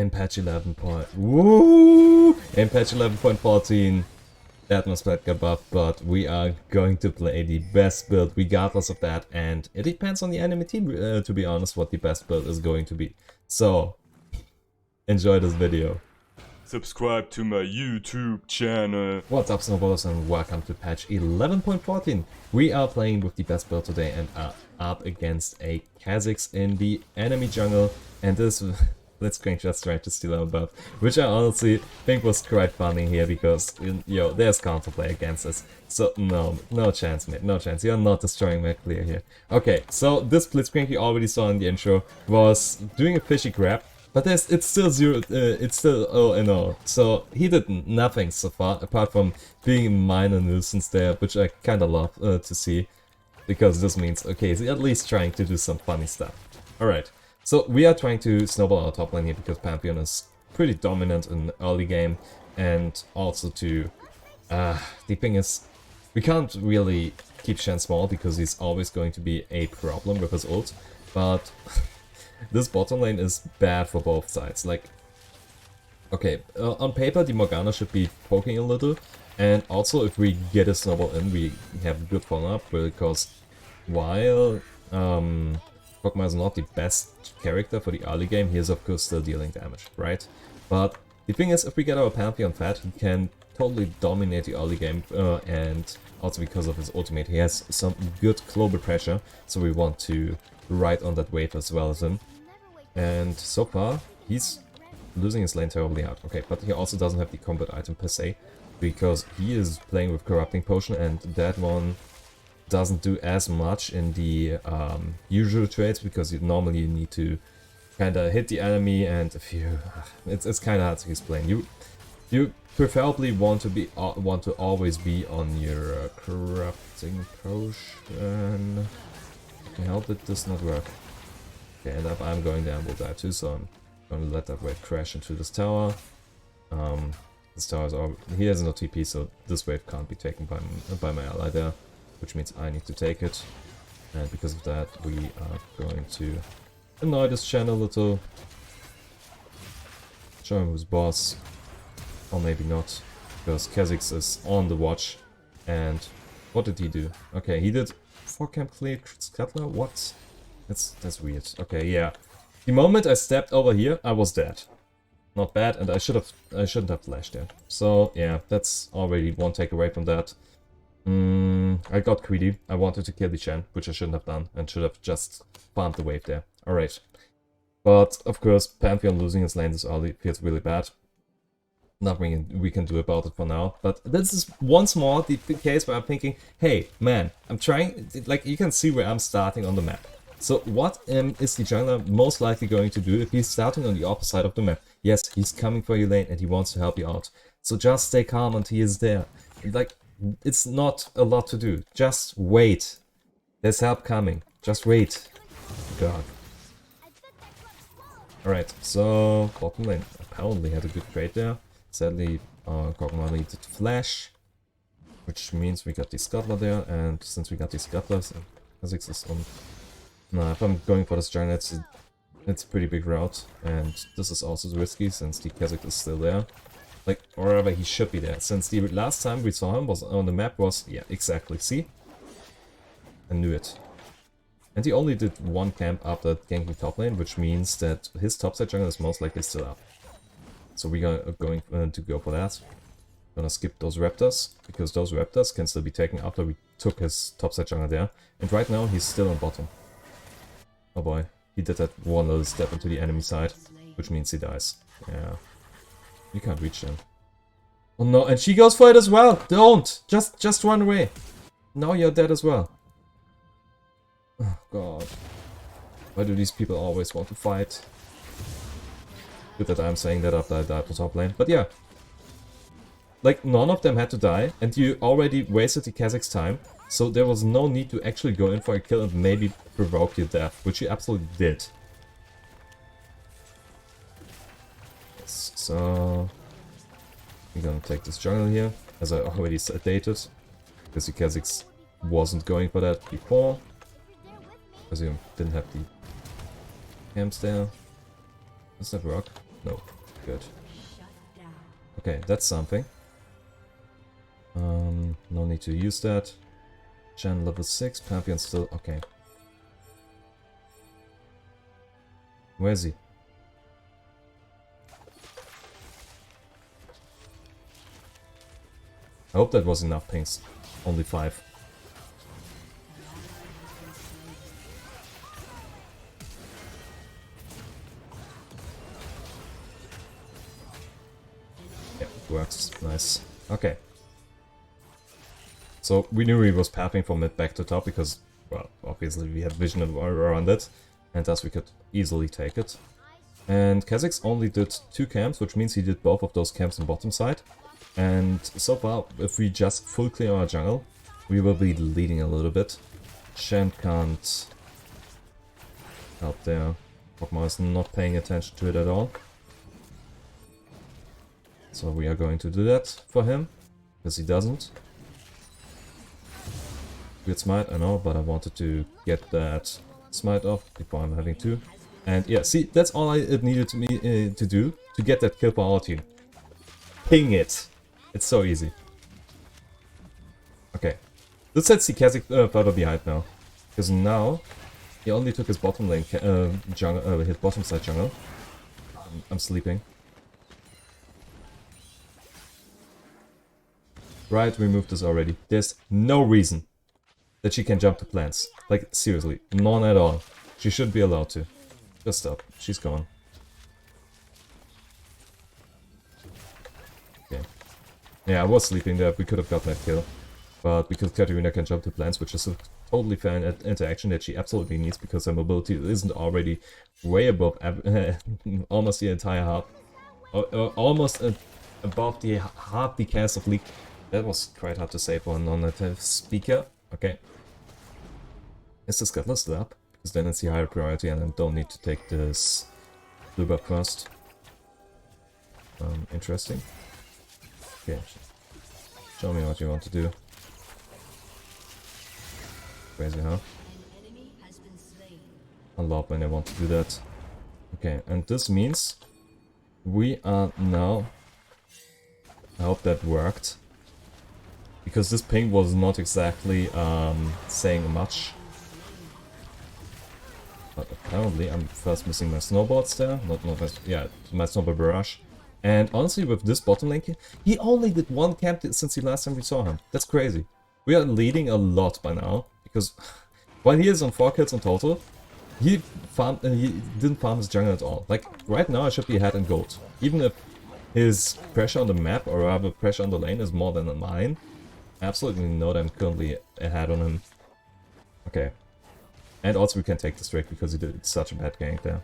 in patch 11. Woo! In patch 11.14, that must get buffed, but we are going to play the best build regardless of that, and it depends on the enemy team, to be honest, what the best build is going to be. So, enjoy this video. Subscribe to my YouTube channel. What's up, snowballers, and welcome to patch 11.14. We are playing with the best build today and are up against a Kha'Zix in the enemy jungle, and this Blitzcrank just tried to steal our buff, which I honestly think was quite funny here because, yo, there's counterplay against us. So no chance, mate, no chance. You're not destroying my clear here. Okay, so this Blitzcrank you already saw in the intro was doing a fishy grab, but it's still 0-0. So he did nothing so far apart from being a minor nuisance there, which I kind of love to see, because this means, okay, he's at least trying to do some funny stuff. Alright. So we are trying to snowball our top lane here because Pantheon is pretty dominant in the early game, and also to the thing is, we can't really keep Shen small because he's always going to be a problem with his ult, but this bottom lane is bad for both sides. Like, okay, on paper the Morgana should be poking a little, and also if we get a snowball in, we have good follow-up, because while Kog'Maw is not the best character for the early game, he is of course still dealing damage, right? But the thing is, if we get our Pantheon fat, he can totally dominate the early game, and also because of his ultimate, he has some good global pressure, so we want to ride on that wave as well as him. And so far, he's losing his lane terribly out. Okay, but he also doesn't have the combat item per se, because he is playing with Corrupting Potion, and that one doesn't do as much in the usual trades, because normally you need to kind of hit the enemy, and if you, it's kind of hard to explain. You preferably want to always be on your Corrupting Potion. I hope that does not work. Okay, and if I'm going down, we'll die too, so I'm going to let that wave crash into this tower. This tower is he has no TP, so this wave can't be taken by my ally there, which means I need to take it, and because of that we are going to annoy this Shen a little, show him who's boss, or maybe not, because Kha'Zix is on the watch. And what did he do? Okay, he did 4 camp clear Scuttler. What? That's weird. Okay, yeah. The moment I stepped over here, I was dead. Not bad, and I shouldn't have flashed there. So yeah, that's already one takeaway from that. I got greedy. I wanted to kill the Shen, which I shouldn't have done, and should have just farmed the wave there. Alright. But of course, Pantheon losing his lane this early feels really bad. Nothing we can do about it for now. But this is once more the case where I'm thinking, hey, man, I'm trying, like, you can see where I'm starting on the map. So what is the jungler most likely going to do if he's starting on the opposite side of the map? Yes, he's coming for your lane and he wants to help you out. So just stay calm until he is there. Like, it's not a lot to do. Just wait. There's help coming. Just wait. God. Alright, so bottom lane apparently had a good trade there. Sadly, Kog'Maw needed to flash, which means we got the Scuttler there, and since we got the Scuttlers, Kha'Zix is on. Nah, if I'm going for this jungle, it's a pretty big route, and this is also risky since the Kha'Zix is still there. Like, or rather, he should be there, since the last time we saw him was on the map was, yeah, exactly, see? I knew it. And he only did 1 camp after ganking top lane, which means that his topside jungle is most likely still up. So we are going to go for that. Gonna skip those Raptors, because those Raptors can still be taken after we took his topside jungle there. And right now he's still on bottom. Oh boy, he did that one little step into the enemy side, which means he dies. Yeah, you can't reach them. Oh no, and she goes for it as well. Don't, just run away. Now you're dead as well. Oh god, why do these people always want to fight? Good that I'm saying that after I died for top lane, but yeah. Like, none of them had to die, and you already wasted the Kha'Zix time, so there was no need to actually go in for a kill and maybe provoke your death, which you absolutely did. Yes, so we're gonna take this jungle here, as I already stated, because the Kha'Zix wasn't going for that before, because you didn't have the camps there. Does that work? No. Good. Okay, that's something. No need to use that. Shen level 6, Pantheon still... Okay. Where is he? I hope that was enough pings. Only 5. Yeah, it works. Nice. Okay. So we knew he was pathing from mid back to top because, well, obviously we had vision around it, and thus we could easily take it. And Kha'Zix only did 2 camps, which means he did both of those camps on bottom side. And so far, if we just full clear our jungle, we will be leading a little bit. Shen can't help there. Pokemon is not paying attention to it at all. So we are going to do that for him, because he doesn't. Weird smite, I know, but I wanted to get that smite off before I'm having to. And yeah, see, that's all it needed to me to do to get that kill for our team. Ping it! It's so easy. Okay. Let's set Kha'Zix further behind now. Because now, he only took his bottom lane jungle, his bottom side jungle. I'm sleeping. Right, we moved this already. There's no reason that she can jump to plants. Like, seriously, none at all. She shouldn't be allowed to. Just stop. She's gone. Okay. Yeah, I was sleeping there. We could have got that kill. But because Katarina can jump to plants, which is a totally fair interaction that she absolutely needs because her mobility isn't already way above almost the entire half. Almost above the half the cast of League. That was quite hard to say for a non-native speaker. Okay. Is the Scuttler still up? Because then it's the higher priority and I don't need to take this blue buff first. Interesting. Okay. Show me what you want to do. Crazy, huh? I love when I want to do that. Okay, and this means we are now... I hope that worked. Because this ping was not exactly saying much. But apparently I'm first missing my snowballs there. Yeah, my snowball barrage. And honestly, with this bottom lane, he only did 1 camp since the last time we saw him. That's crazy. We are leading a lot by now. Because while he is on 4 kills in total, he didn't farm his jungle at all. Like, right now I should be ahead in gold. Even if his pressure on the map, or rather pressure on the lane, is more than mine. I absolutely know that I'm currently ahead on him. Okay. And also we can take this Drake because he did such a bad gank there.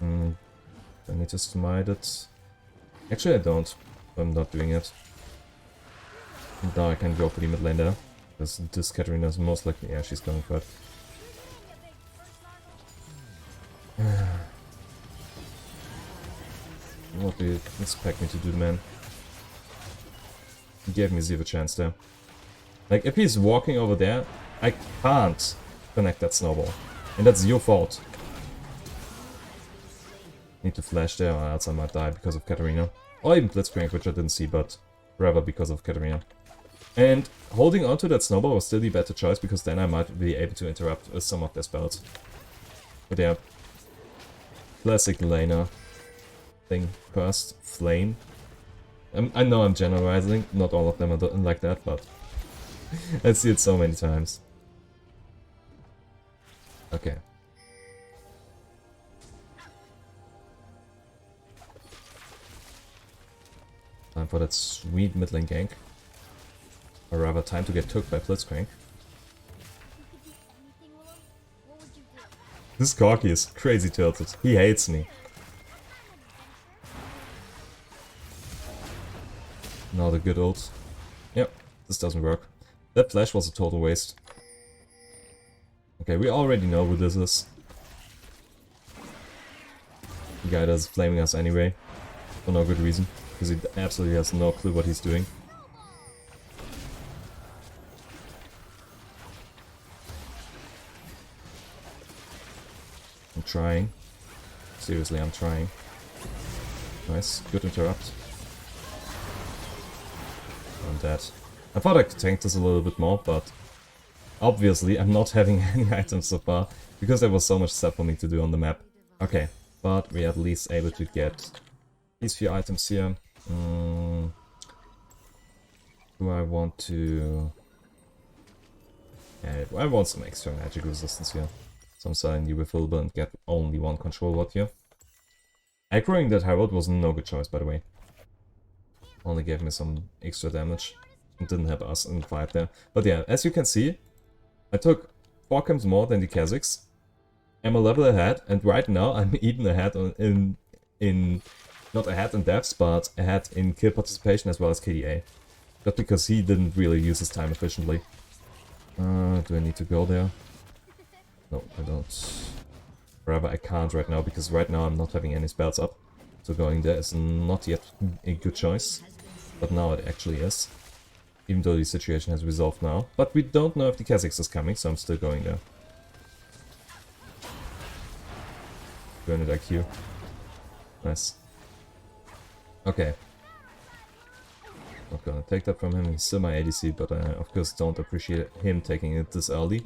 I need to smite it. Actually I don't. I'm not doing it. Now I can go for the mid lane there. Because this Katarina is most likely... Yeah, she's going for it. What do you expect me to do, man? He gave me zero chance there. Like, if he's walking over there, I can't connect that snowball. And that's your fault. Need to flash there or else I might die because of Katarina. Or even Blitzcrank, which I didn't see, but rather because of Katarina. And holding onto that snowball was still the better choice because then I might be able to interrupt some of their spells. But yeah. Classic laner thing first. Flame. I know I'm generalizing, not all of them are like that, but I see it so many times. Okay. Time for that sweet mid lane gank. Or rather, time to get took by Blitzcrank. This Corki is crazy tilted. He hates me. Now the good ult. Yep, this doesn't work. That flash was a total waste. Okay, we already know who this is. The guy that's flaming us anyway. For no good reason. Because he absolutely has no clue what he's doing. I'm trying. Seriously, I'm trying. Nice, good interrupt. I'm dead. I thought I could tank this a little bit more, but obviously I'm not having any items so far, because there was so much stuff for me to do on the map. Okay, but we're at least able to get these few items here. Do I want to... Yeah, I want some extra magic resistance here. So I'm selling the refillable and get only one control ward here. Aggroing that Herald was no good choice, by the way. Only gave me some extra damage. And didn't help us in the fight there. But yeah, as you can see, I took 4 camps more than the Kazakhs. I'm a level ahead, and right now I'm even ahead in not ahead in deaths, but ahead in kill participation as well as KDA. Just because he didn't really use his time efficiently. Do I need to go there? No, I don't. Rather, I can't right now, because right now I'm not having any spells up. So going there is not yet a good choice. But now it actually is. Even though the situation has resolved now. But we don't know if the Kazakhs is coming, so I'm still going there. Burn it IQ. Nice. Okay. Not gonna take that from him, he's still my ADC, but I of course don't appreciate him taking it this early.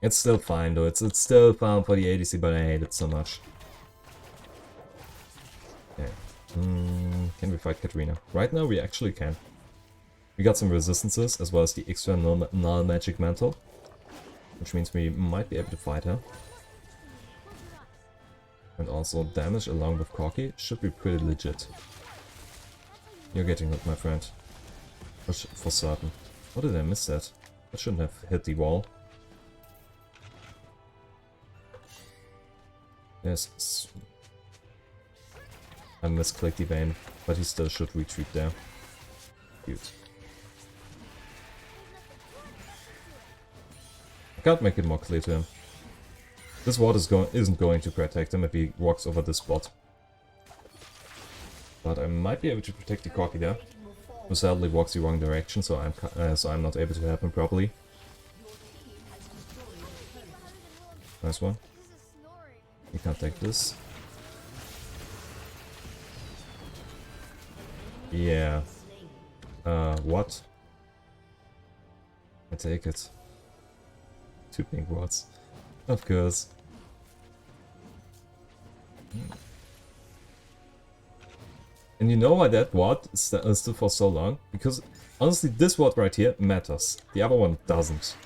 It's still fine though, it's still fun for the ADC, but I hate it so much. Okay. Can we fight Katarina? Right now we actually can. We got some resistances, as well as the extra null magic mantle. Which means we might be able to fight her. And also damage along with Corki should be pretty legit. You're getting hit, my friend. For certain. What did I miss that? I shouldn't have hit the wall. Yes. I misclicked the vein, but he still should retreat there. Cute. I can't make it more clear to him. This ward isn't going to protect him if he walks over this spot. But I might be able to protect the Corki there. Who sadly walks the wrong direction, so I'm not able to help him properly. Nice one. You can't take this. Yeah. What? I take it. 2 pink wards. Of course. And you know why that ward stood for so long? Because honestly, this ward right here matters. The other one doesn't.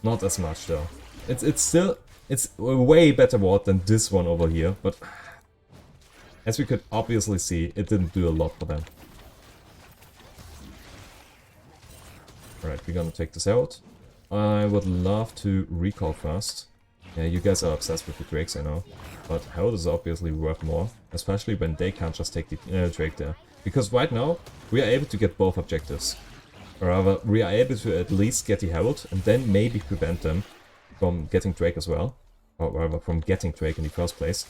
Not as much though. It's a way better ward than this one over here, but as we could obviously see, it didn't do a lot for them. Alright, we're gonna take this out. I would love to recall first. Yeah, you guys are obsessed with the Drakes, I know. But Herald is obviously worth more, especially when they can't just take the Drake there. Because right now, we are able to get both objectives. Or rather, we are able to at least get the Herald, and then maybe prevent them from getting Drake as well. Or rather, from getting Drake in the first place.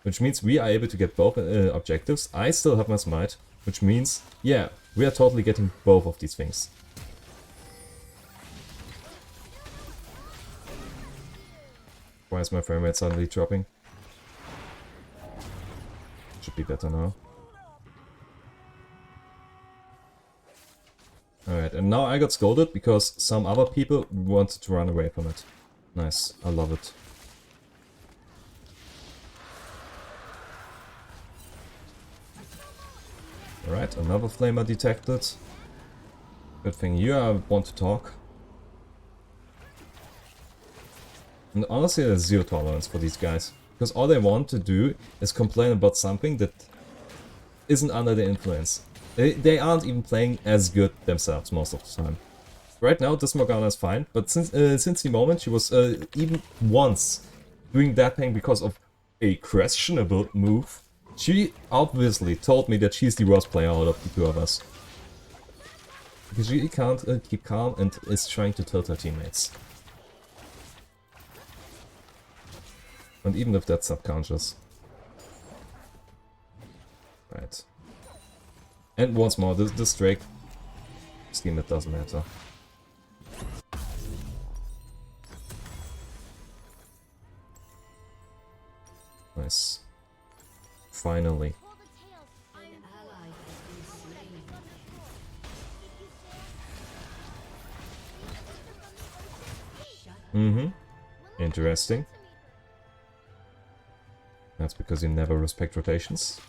Which means we are able to get both objectives. I still have my smite, which means, yeah, we are totally getting both of these things. Why is my frame rate suddenly dropping? Should be better now. Alright, and now I got scolded because some other people wanted to run away from it. Nice, I love it. Alright, another flamer detected. Good thing you want to talk. And honestly, there's zero tolerance for these guys. Because all they want to do is complain about something that isn't under their influence. They aren't even playing as good themselves most of the time. Right now, this Morgana is fine, but since the moment she was even once doing that thing because of a questionable move, she obviously told me that she's the worst player out of the two of us. Because she can't keep calm and is trying to tilt her teammates. And even if that's subconscious. Right. And once more, this Drake scheme, it doesn't matter. Nice. Finally. Mm-hmm. Interesting. That's because you never respect rotations.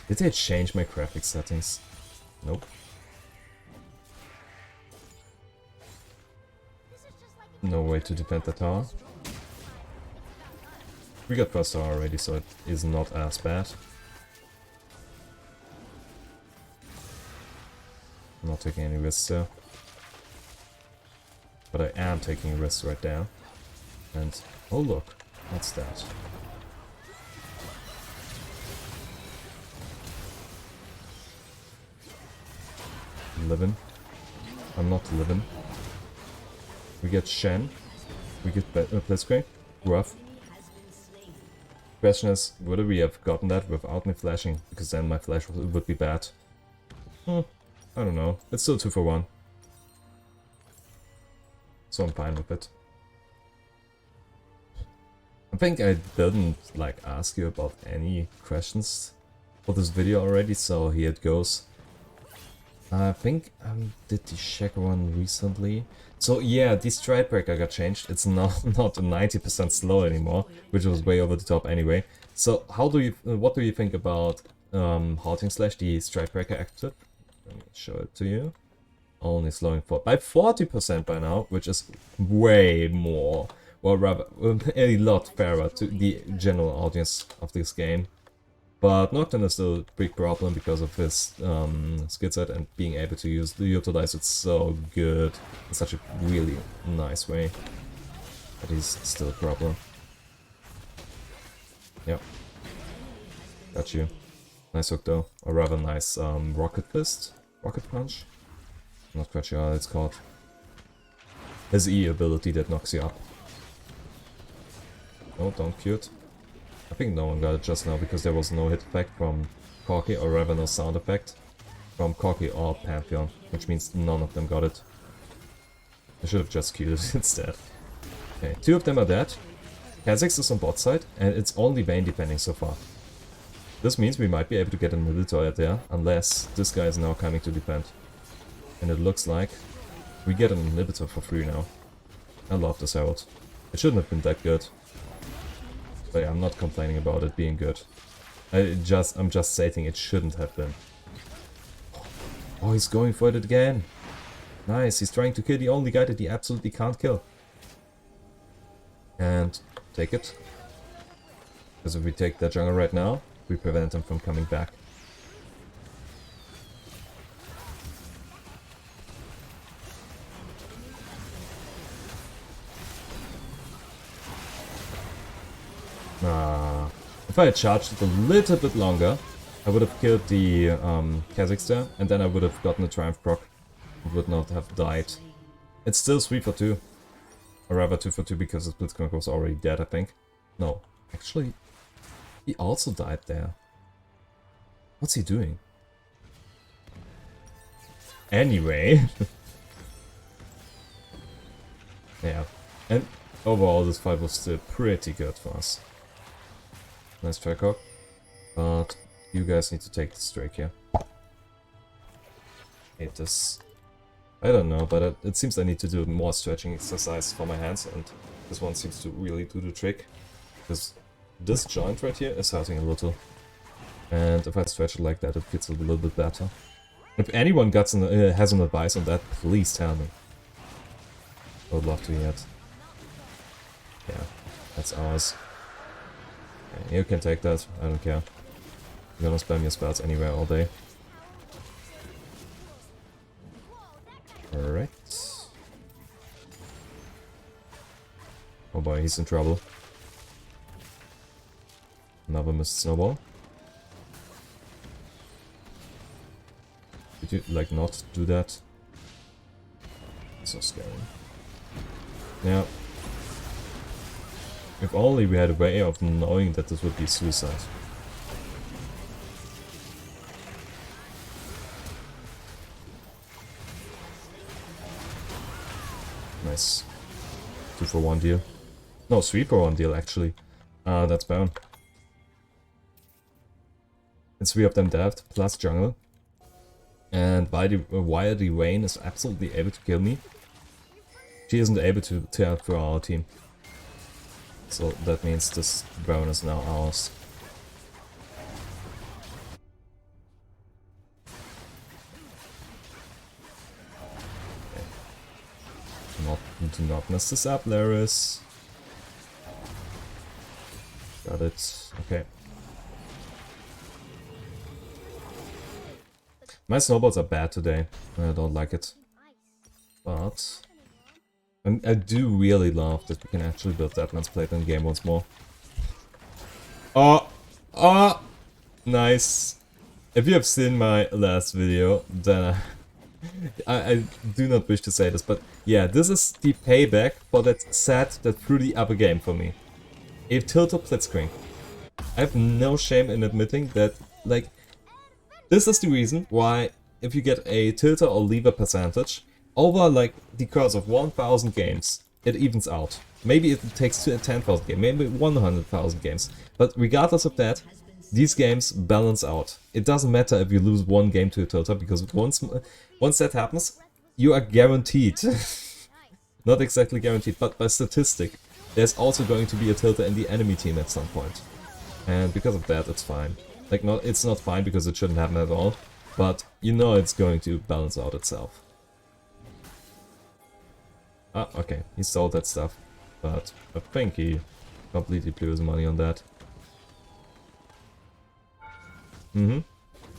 Did they change my graphics settings? Nope. No way to defend the tower. We got first tower already, so it is not as bad. I'm not taking any risks there. But I am taking risks right now. And, oh look, what's that? Living. I'm not living. We get Shen. We get Blitzcrank. Rough. Question is, would we have gotten that without me flashing? Because then my flash would be bad. I don't know. It's still 2 for 1. So I'm fine with it. I think I didn't like ask you about any questions for this video already, so here it goes. I think I did the check one recently. So yeah, the stride breaker got changed. It's not 90% slow anymore, which was way over the top anyway. So how do you what do you think about halting slash, the stride breaker active? Let me show it to you. Only slowing by 40% by now, which is way more, or rather a lot fairer to the general audience of this game. But Nocturne is still a big problem because of his skill set and being able to utilize it so good in such a really nice way. But he's still a problem. Yep. Got you. Nice hook though, or rather nice rocket fist, rocket punch. Not quite sure how it's called. His E ability that knocks you up. Oh, don't cute. I think no one got it just now because there was no hit effect from Corki, or rather no sound effect from Corki or Pantheon, which means none of them got it. I should have just queued it instead. Okay, 2 of them are dead. Kha'Zix is on bot side, and it's only Vayne defending so far. This means we might be able to get an inhibitor there, unless this guy is now coming to defend. And it looks like we get an inhibitor for free now. I love this Herald. It shouldn't have been that good. But yeah, I'm not complaining about it being good. I'm just stating it shouldn't have been. Oh, he's going for it again. Nice, he's trying to kill the only guy that he absolutely can't kill. And take it. Because if we take that jungle right now, we prevent him from coming back. If I had charged it a little bit longer, I would have killed the Kha'Zix there, and then I would have gotten a Triumph proc. It would not have died. It's still 3 for 2. Or rather 2 for 2 because the Blitzcrank was already dead, I think. No, actually, he also died there. What's he doing? Anyway. Yeah, and overall this fight was still pretty good for us. Nice trackhawk, but you guys need to take this Drake here. Hate this. I don't know, but it seems I need to do more stretching exercise for my hands, and this one seems to really do the trick. Because this joint right here is hurting a little. And if I stretch it like that, it feels a little bit better. If anyone has an advice on that, please tell me. I would love to hear it. Yeah, that's ours. Okay, you can take that, I don't care. You're gonna spam your spells anywhere all day. Alright. Oh boy, he's in trouble. Another missed snowball. Did you, like, not do that? So scary. Yeah. If only we had a way of knowing that this would be suicide. Nice. 2-for-1 deal. No, 3-for-1 deal actually. That's bound. It's 3 of them dead, plus jungle. And while the Vayne is absolutely able to kill me, she isn't able to tear through our team. So that means this drone is now ours. Do not mess this up, Laris. Got it. Okay. My snowballs are bad today. I don't like it. But I do really love that we can actually build that man's plate in the game once more. Oh! Oh! Nice. If you have seen my last video, then I do not wish to say this, but yeah, this is the payback for that set that threw the upper game for me. A Tilted Blitzcrank. I have no shame in admitting that, like, this is the reason why if you get a tilter or lever percentage, over like the course of 1000 games, it evens out. Maybe it takes 10,000 games, maybe 100,000 games, but regardless of that, these games balance out. It doesn't matter if you lose one game to a tilter, because once that happens, you are guaranteed, not exactly guaranteed, but by statistic, there's also going to be a tilter in the enemy team at some point. And because of that, it's fine. Like, it's not fine because it shouldn't happen at all, but you know it's going to balance out itself. Ah, okay, he sold that stuff, but I think he completely blew his money on that.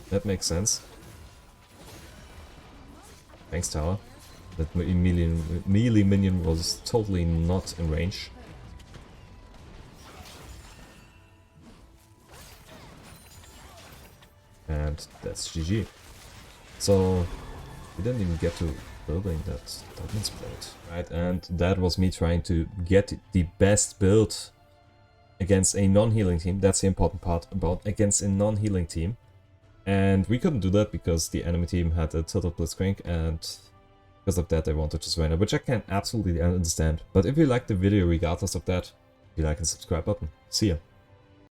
That makes sense. Thanks, tower. That melee minion was totally not in range. And that's GG. So we didn't even get to building that diamond plate. Right, and that was me trying to get the best build against a non-healing team. That's the important part about against a non-healing team. And we couldn't do that because the enemy team had a Tilted Blitzcrank, and because of that they wanted to surrender, which I can absolutely understand. But if you liked the video regardless of that, you like and subscribe button. See ya.